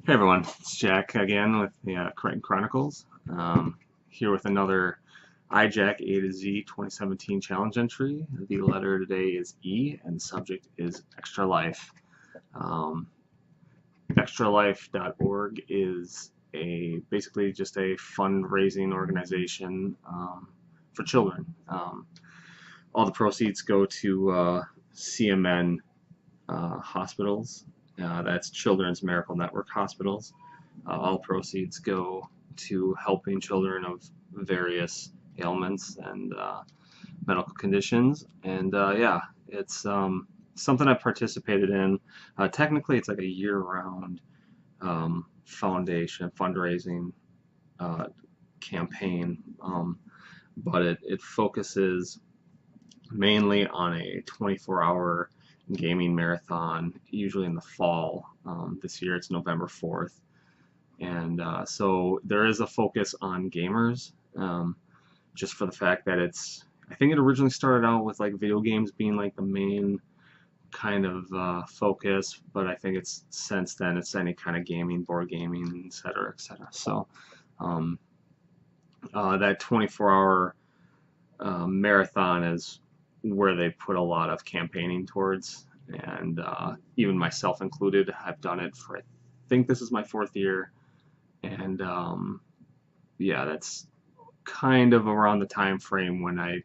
Hey everyone, it's Jack again with the Cryton Chronicles. Here with another iJack A to Z 2017 challenge entry. The letter today is E, and the subject is Extra Life. Um, ExtraLife.org is basically just a fundraising organization for children. All the proceeds go to CMN hospitals. That's Children's Miracle Network hospitals. All proceeds go to helping children of various ailments and medical conditions. And yeah, it's something I participated in. Technically, it's like a year-round foundation fundraising uh, campaign, but it focuses mainly on a 24-hour gaming marathon, usually in the fall. This year it's November 4th. And so there is a focus on gamers, just for the fact that I think it originally started out with like video games being like the main kind of focus, but I think it's since then it's any kind of gaming, board gaming, et cetera, et cetera. So um, that 24-hour marathon is where they put a lot of campaigning towards, and even myself included. I've done it for, I think this is my fourth year, and yeah, that's kind of around the time frame when I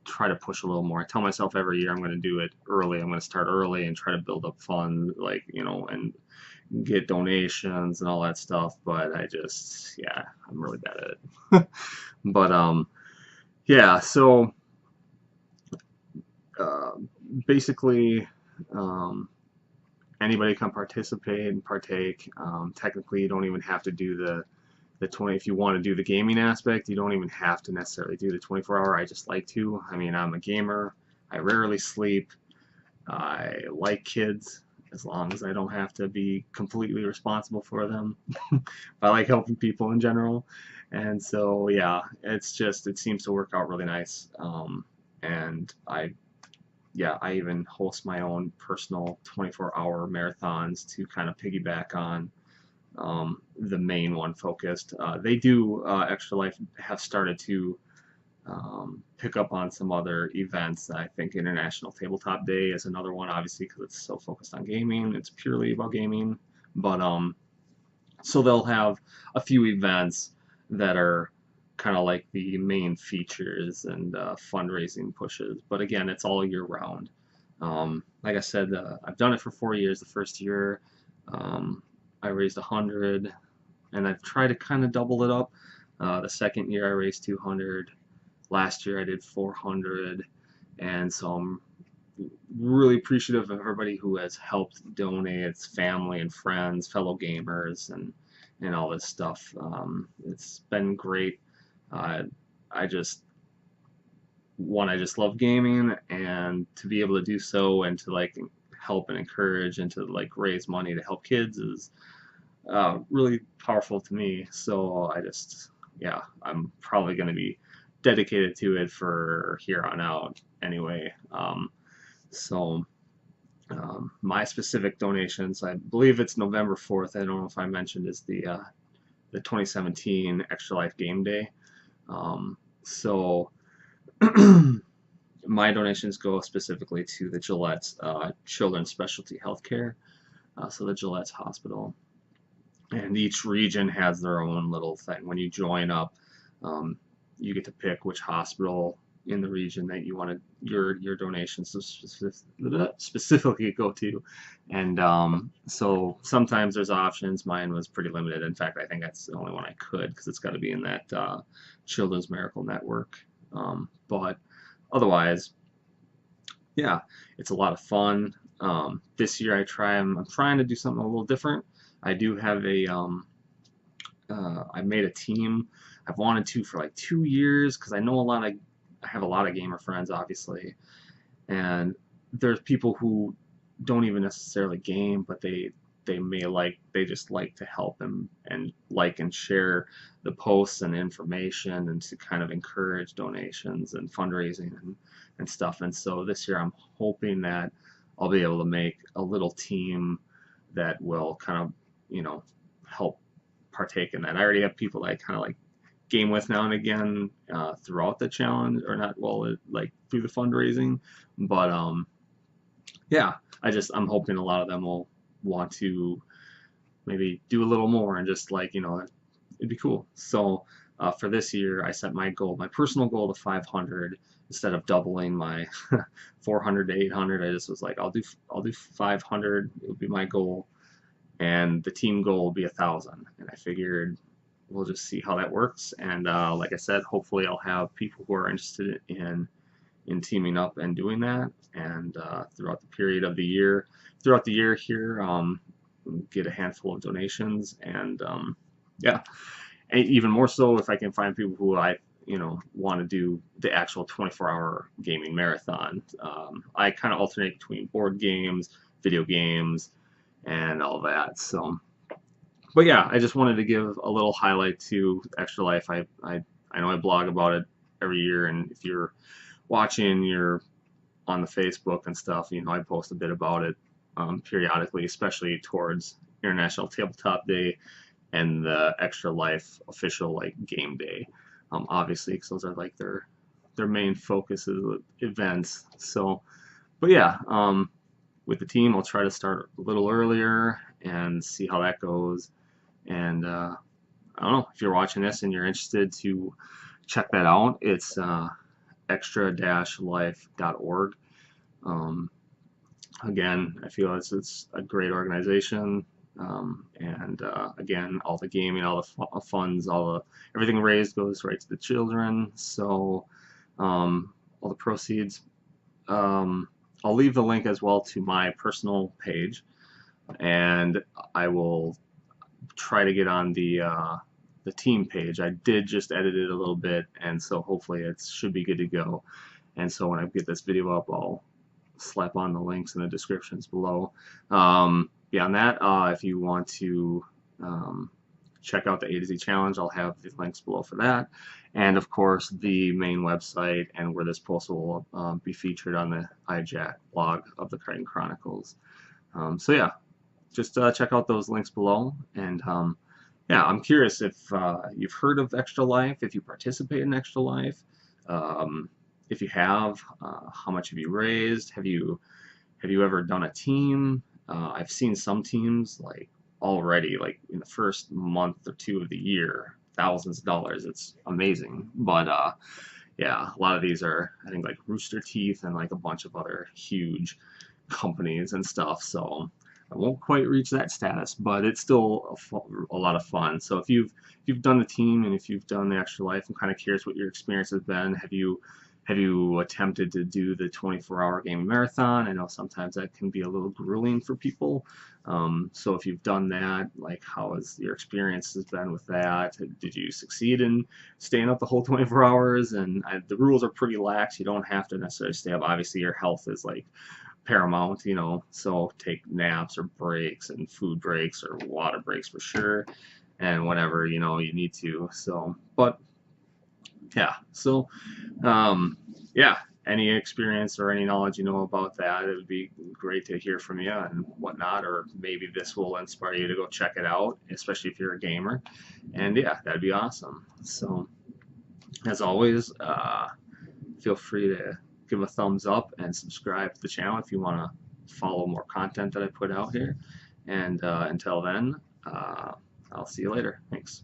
try to push a little more. I tell myself every year I'm going to do it early. I'm going to start early and try to build up funds, like, and get donations and all that stuff. But yeah, I'm really bad at it. But yeah, so uh, basically, um, anybody can participate and partake. Technically, you don't even have to do the 20. If you want to do the gaming aspect, you don't even have to necessarily do the 24-hour. I just like to. I mean, I'm a gamer. I rarely sleep. I like kids as long as I don't have to be completely responsible for them. I like helping people in general. And so, yeah, it seems to work out really nice. And I even host my own personal 24-hour marathons to kind of piggyback on the main one focused. They do Extra Life have started to pick up on some other events. I think International Tabletop Day is another one, obviously, because it's so focused on gaming. It's purely about gaming. But so they'll have a few events that are kind of like the main features and fundraising pushes. But again, it's all year round. Like I said, I've done it for 4 years. The first year, I raised 100, and I've tried to kind of double it up. The second year, I raised 200. Last year, I did 400, and so I'm really appreciative of everybody who has helped donate. It's family and friends, fellow gamers, and all this stuff. It's been great. Uh, I just I just love gaming, and to be able to do so and to like help and encourage and to like raise money to help kids is really powerful to me. So yeah, I'm probably going to be dedicated to it for here on out anyway. So my specific donations, I believe it's November 4th. I don't know if I mentioned, is the 2017 Extra Life Game Day. So my donations go specifically to the Gillette's Children's Specialty Healthcare, so the Gillette's Hospital. And each region has their own little thing. When you join up, um, you get to pick which hospital in the region that you want your donations to specifically go to. And so sometimes there's options. Mine was pretty limited. In fact, I think that's the only one I could, because it's got to be in that Children's Miracle Network. But otherwise, yeah, it's a lot of fun. This year I'm trying to do something a little different. I do have I made a team. I've wanted to for like 2 years, because I have a lot of gamer friends, obviously, and there's people who don't even necessarily game, but they just like to help and like and share the posts and information, and to kind of encourage donations and fundraising and stuff. And so this year I'm hoping that I'll be able to make a little team that will kind of, you know, help partake in that. I already have people that I kind of like game with now and again throughout the challenge, or not, well, like through the fundraising. But yeah, I'm hoping a lot of them will want to maybe do a little more, and just like, it'd be cool. So for this year, I set my personal goal to 500 instead of doubling my 400 to 800. I just was like, I'll do 500. It would be my goal, and the team goal will be 1,000. And I figured we'll just see how that works. And like I said, hopefully I'll have people who are interested in teaming up and doing that. And throughout the year here, get a handful of donations. And yeah, and even more so if I can find people who want to do the actual 24-hour gaming marathon. I kind of alternate between board games, video games, and all that. So, but yeah, I just wanted to give a little highlight to Extra Life. I know I blog about it every year, and if you're watching, you're on the Facebook and stuff, I post a bit about it periodically, especially towards International Tabletop Day and the Extra Life official like game day. Obviously, because those are like their main focus of events. So, but yeah, with the team, I'll try to start a little earlier and see how that goes. And I don't know, if you're watching this and you're interested to check that out, it's extra-life.org. Again, I feel it's a great organization. And again, all the gaming, all the funds, everything raised goes right to the children. So all the proceeds, I'll leave the link as well to my personal page, and I will try to get on the team page. I did just edit it a little bit, and so hopefully it should be good to go. And so when I get this video up, I'll slap on the links in the descriptions below. Beyond that, if you want to check out the A to Z challenge, I'll have the links below for that. And of course, the main website, and where this post will be featured on the iJack blog of the Cryton Chronicles. So yeah, just check out those links below. And yeah, I'm curious if you've heard of Extra Life, if you participate in Extra Life. If you have, how much have you raised? Have you ever done a team? I've seen some teams like already, like in the first month or two of the year, thousands of dollars. It's amazing. But yeah, a lot of these are, I think, like Rooster Teeth and like a bunch of other huge companies and stuff. So I won't quite reach that status, but it's still a lot of fun. So if you've done the team, and if you've done the Extra Life, I'm kind of curious what your experience has been. Have you attempted to do the 24-hour gaming marathon? I know sometimes that can be a little grueling for people. So if you've done that, like, how has your experience has been with that? Did you succeed in staying up the whole 24 hours? And the rules are pretty lax. You don't have to necessarily stay up. Obviously, your health is like paramount, so take naps or breaks and food breaks or water breaks for sure, and whenever you need to. So, but yeah, so yeah, any experience or any knowledge about that, it would be great to hear from you and whatnot, or maybe this will inspire you to go check it out, especially if you're a gamer. And yeah, that'd be awesome. So as always, feel free to give a thumbs up and subscribe to the channel if you want to follow more content that I put out here. And until then, I'll see you later. Thanks.